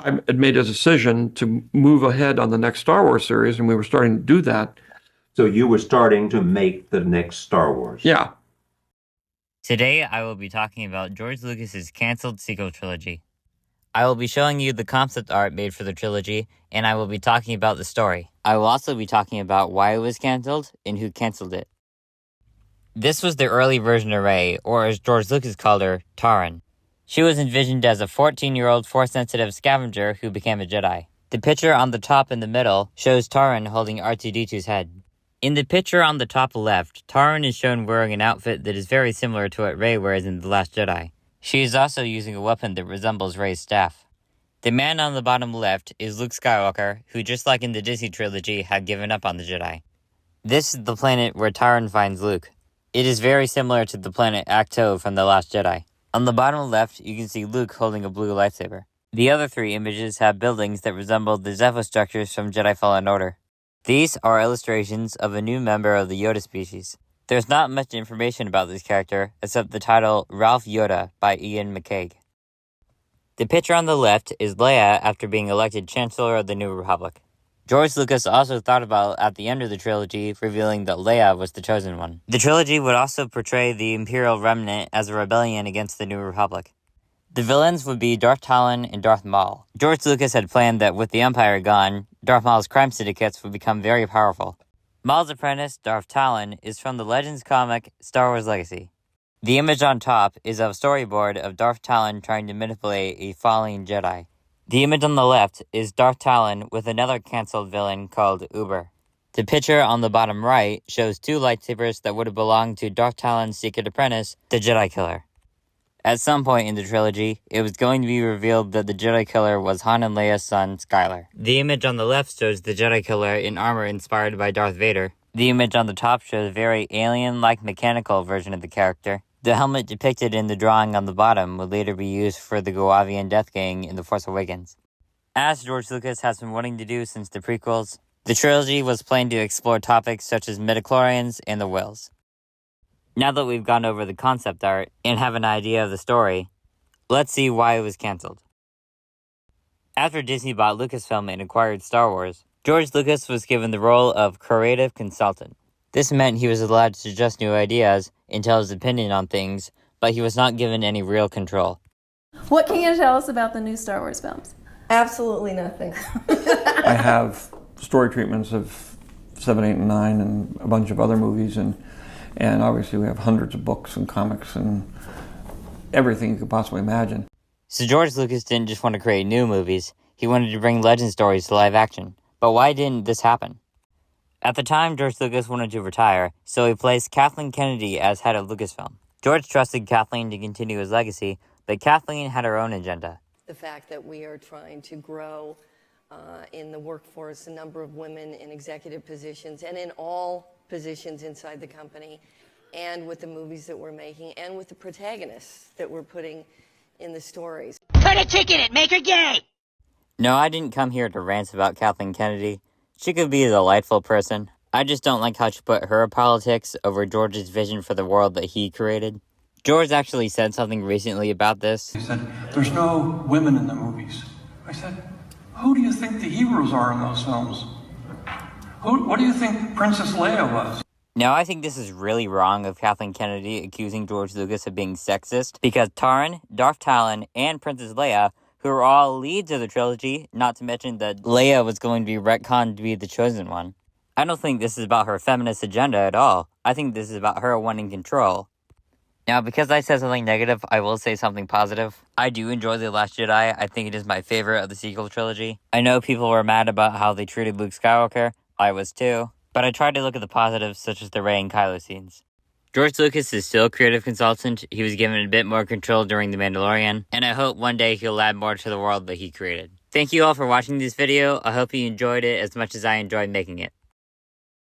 I had made a decision to move ahead on the next Star Wars series, and we were starting to do that. So you were starting to make the next Star Wars. Yeah. Today, I will be talking about George Lucas's canceled sequel trilogy. I will be showing you the concept art made for the trilogy, and I will be talking about the story. I will also be talking about why it was canceled and who canceled it. This was the early version of Rey, or as George Lucas called her, Taryn. She was envisioned as a 14-year-old Force-sensitive scavenger who became a Jedi. The picture on the top in the middle shows Taryn holding R2-D2's head. In the picture on the top left, Taryn is shown wearing an outfit that is very similar to what Rey wears in The Last Jedi. She is also using a weapon that resembles Rey's staff. The man on the bottom left is Luke Skywalker, who just like in the Disney trilogy had given up on the Jedi. This is the planet where Taryn finds Luke. It is very similar to the planet Ahch-To from The Last Jedi. On the bottom left, you can see Luke holding a blue lightsaber. The other three images have buildings that resemble the Zeffo structures from Jedi Fallen Order. These are illustrations of a new member of the Yoda species. There's not much information about this character except the title Ralph Yoda by Ian McCaig. The picture on the left is Leia after being elected Chancellor of the New Republic. George Lucas also thought about at the end of the trilogy revealing that Leia was the chosen one. The trilogy would also portray the Imperial Remnant as a rebellion against the New Republic. The villains would be Darth Talon and Darth Maul. George Lucas had planned that with the Empire gone, Darth Maul's crime syndicates would become very powerful. Maul's apprentice, Darth Talon, is from the Legends comic Star Wars Legacy. The image on top is of a storyboard of Darth Talon trying to manipulate a falling Jedi. The image on the left is Darth Talon with another cancelled villain called Uber. The picture on the bottom right shows two lightsabers that would have belonged to Darth Talon's secret apprentice, the Jedi Killer. At some point in the trilogy, it was going to be revealed that the Jedi Killer was Han and Leia's son, Skylar. The image on the left shows the Jedi Killer in armor inspired by Darth Vader. The image on the top shows a very alien-like mechanical version of the character. The helmet depicted in the drawing on the bottom would later be used for the Goavian Death Gang in The Force Awakens. As George Lucas has been wanting to do since the prequels, the trilogy was planned to explore topics such as midichlorians and the Whills. Now that we've gone over the concept art and have an idea of the story, let's see why it was canceled. After Disney bought Lucasfilm and acquired Star Wars, George Lucas was given the role of creative consultant. This meant he was allowed to suggest new ideas and tell his opinion on things, but he was not given any real control. What can you tell us about the new Star Wars films? Absolutely nothing. I have story treatments of 7, 8, and 9 and a bunch of other movies, and obviously we have hundreds of books and comics and everything you could possibly imagine. So George Lucas didn't just want to create new movies, he wanted to bring legend stories to live action. But why didn't this happen? At the time, George Lucas wanted to retire, so he placed Kathleen Kennedy as head of Lucasfilm. George trusted Kathleen to continue his legacy, but Kathleen had her own agenda. The fact that we are trying to grow in the workforce a number of women in executive positions and in all positions inside the company, and with the movies that we're making, and with the protagonists that we're putting in the stories. Put a chick in it, make her gay! No, I didn't come here to rant about Kathleen Kennedy. She could be a delightful person. I just don't like how she put her politics over George's vision for the world that he created. George actually said something recently about this. He said, "There's no women in the movies." I said, "Who do you think the heroes are in those films? What do you think Princess Leia was?" Now, I think this is really wrong of Kathleen Kennedy accusing George Lucas of being sexist, because Taryn, Darth Talon, and Princess Leia, who are all leads of the trilogy, not to mention that Leia was going to be retconned to be the chosen one. I don't think this is about her feminist agenda at all. I think this is about her wanting control. Now, because I said something negative, I will say something positive. I do enjoy The Last Jedi. I think it is my favorite of the sequel trilogy. I know people were mad about how they treated Luke Skywalker. I was too. But I tried to look at the positives, such as the Rey and Kylo scenes. George Lucas is still a creative consultant. He was given a bit more control during The Mandalorian, and I hope one day he'll add more to the world that he created. Thank you all for watching this video. I hope you enjoyed it as much as I enjoyed making it.